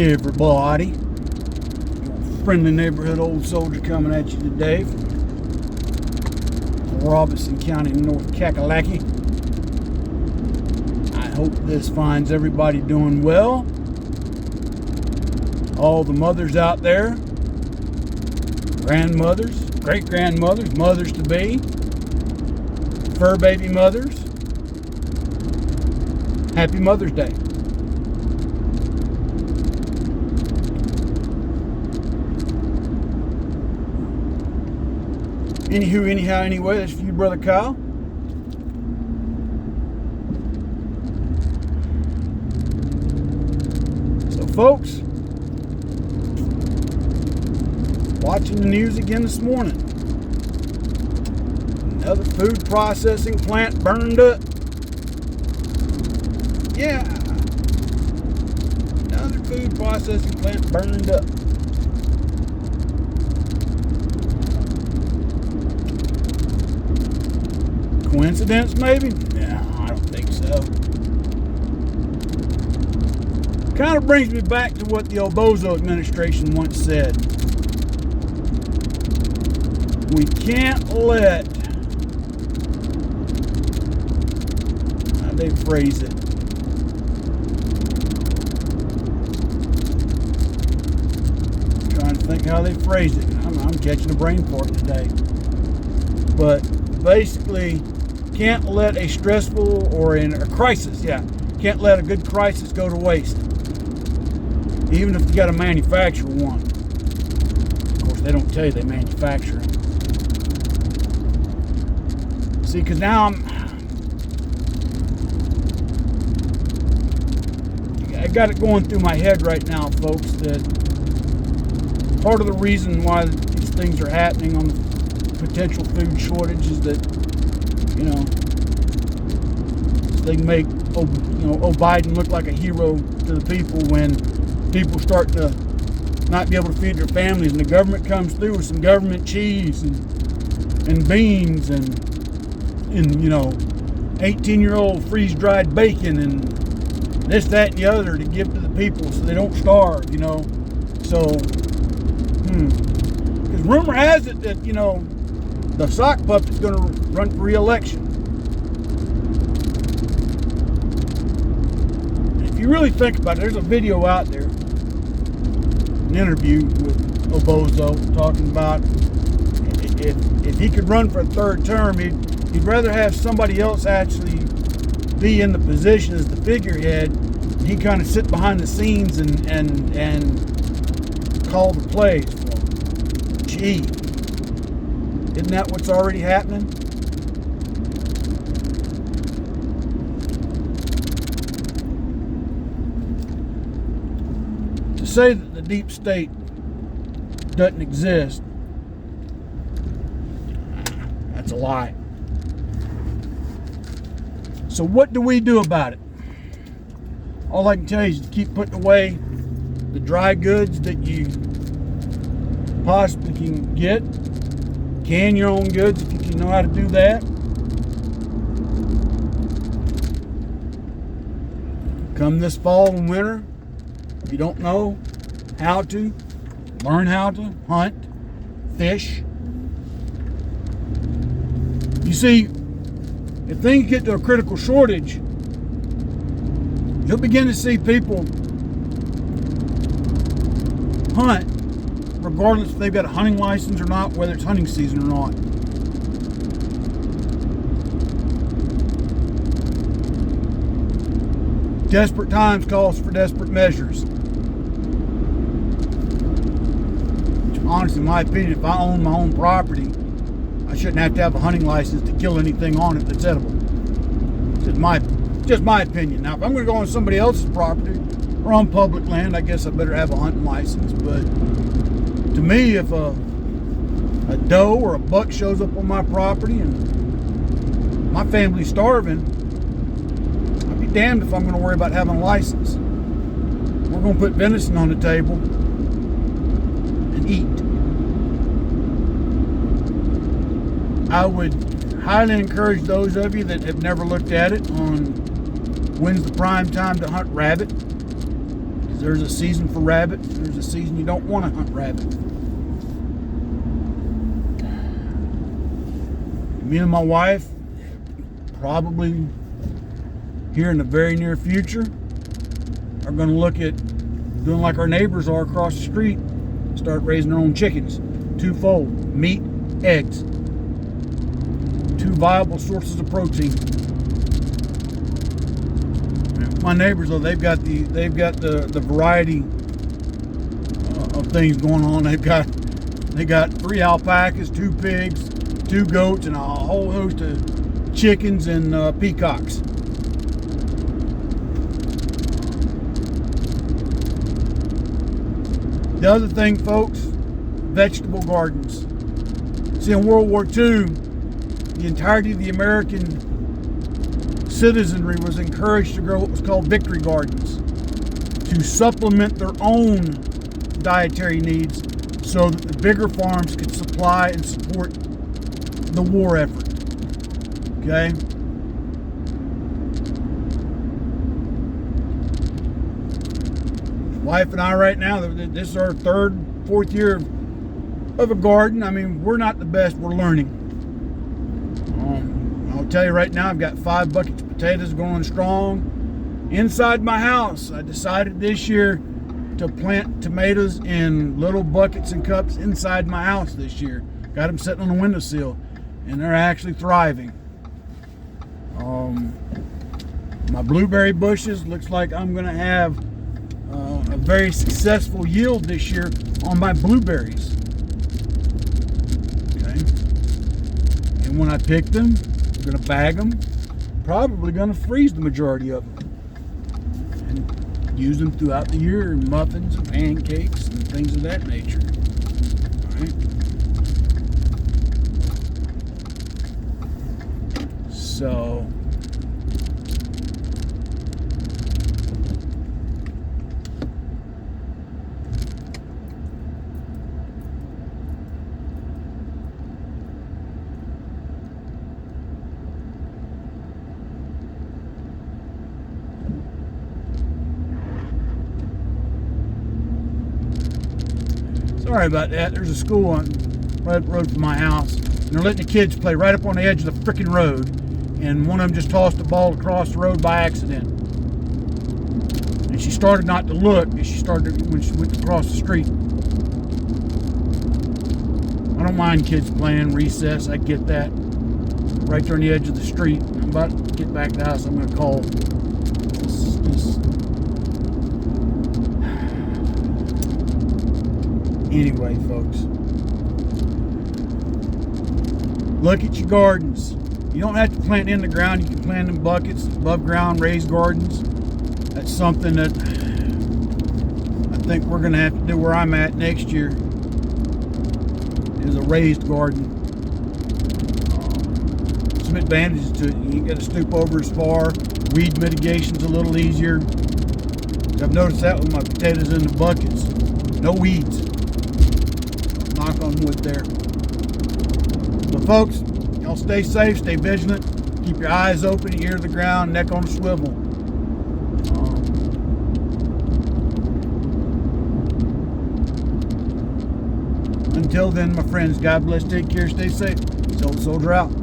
everybody. Your friendly neighborhood old soldier coming at you today from Robeson County, North Kakalaki. I hope this finds everybody doing well. All the mothers out there, grandmothers, great-grandmothers, mothers-to-be, fur baby mothers, happy Mother's Day. Anywho, anyhow, anyway, that's for you, Brother Kyle. So, folks, watching the news again this morning. Another food processing plant burned up. Yeah. Another food processing plant burned up. Coincidence, maybe? No, I don't think so. Kind of brings me back to what the Obozo administration once said. We can't let, how they phrase it, I'm trying to think how they phrased it. I'm catching a brain fart today. But basically, can't let a stressful or in a crisis, can't let a good crisis go to waste. Even if you got to manufacture one. Of course, they don't tell you they manufacture them. See, because now I got it going through my head right now, folks, that part of the reason why these things are happening on the potential food shortage is that, they make Biden look like a hero to the people when people start to not be able to feed their families, and the government comes through with some government cheese and beans and 18-year-old freeze-dried bacon and this, that, and the other to give to the people so they don't starve, So, because rumor has it that, the sock puppet's going to run for re-election. If you really think about it, there's a video out there, an interview with Obozo talking about if he could run for a third term, he'd rather have somebody else actually be in the position as the figurehead, and he kind of sit behind the scenes and call the plays for him. Gee, isn't that what's already happening? To say that the deep state doesn't exist, that's a lie. So what do we do about it? All I can tell you is to keep putting away the dry goods that you possibly can get. Can your own goods if you know how to do that. Come this fall and winter, if you don't know how to, learn how to hunt, fish. You see, if things get to a critical shortage, you'll begin to see people hunt regardless if they've got a hunting license or not, whether it's hunting season or not. Desperate times calls for desperate measures. Honestly, in my opinion, if I own my own property, I shouldn't have to have a hunting license to kill anything on it that's edible. Just my opinion. Now, if I'm going to go on somebody else's property or on public land, I guess I better have a hunting license. But to me, if a doe or a buck shows up on my property and my family's starving, I'd be damned if I'm going to worry about having a license. We're going to put venison on the table and eat. I would highly encourage those of you that have never looked at it on when's the prime time to hunt rabbit. There's a season for rabbit. There's a season you don't want to hunt rabbit. Me and my wife, probably here in the very near future, are going to look at doing like our neighbors are across the street. Start raising our own chickens. Twofold: meat, eggs. Two viable sources of protein. My neighbors, though, they've got the variety of things going on. They got 3 alpacas, 2 pigs, 2 goats, and a whole host of chickens and peacocks. The other thing, folks, vegetable gardens. See, in World War II, the entirety of the American citizenry was encouraged to grow what was called victory gardens to supplement their own dietary needs so that the bigger farms could supply and support the war effort. Okay? Wife and I right now, this is our 3rd, 4th year of a garden. I mean, we're not the best, we're learning. I'll tell you right now, I've got 5 buckets of potatoes going strong inside my house. I decided this year to plant tomatoes in little buckets and cups inside my house this year. Got them sitting on the windowsill, and they're actually thriving. My blueberry bushes, looks like I'm going to have a very successful yield this year on my blueberries. Okay. And when I pick them, I'm going to bag them. Probably going to freeze the majority of them and use them throughout the year in muffins and pancakes and things of that nature. All right. So sorry about that. There's a school on right up the road from my house, and they're letting the kids play right up on the edge of the freaking road, and one of them just tossed the ball across the road by accident. And she started not to look, and she started when she went across the street. I don't mind kids playing recess, I get that. Right there on the edge of the street. I'm about to get back to the house. I'm going to call this. Anyway, folks, look at your gardens. You don't have to plant in the ground. You can plant in buckets, above ground, raised gardens. That's something that I think we're going to have to do where I'm at next year, is a raised garden. Some advantages to it. You ain't got to stoop over as far. Weed mitigation's a little easier. I've noticed that with my potatoes in the buckets. No weeds. Knock on wood there. But folks, y'all stay safe, stay vigilant, keep your eyes open, ear to the ground, neck on a swivel. Until then, my friends, God bless, take care, stay safe. Soldier out.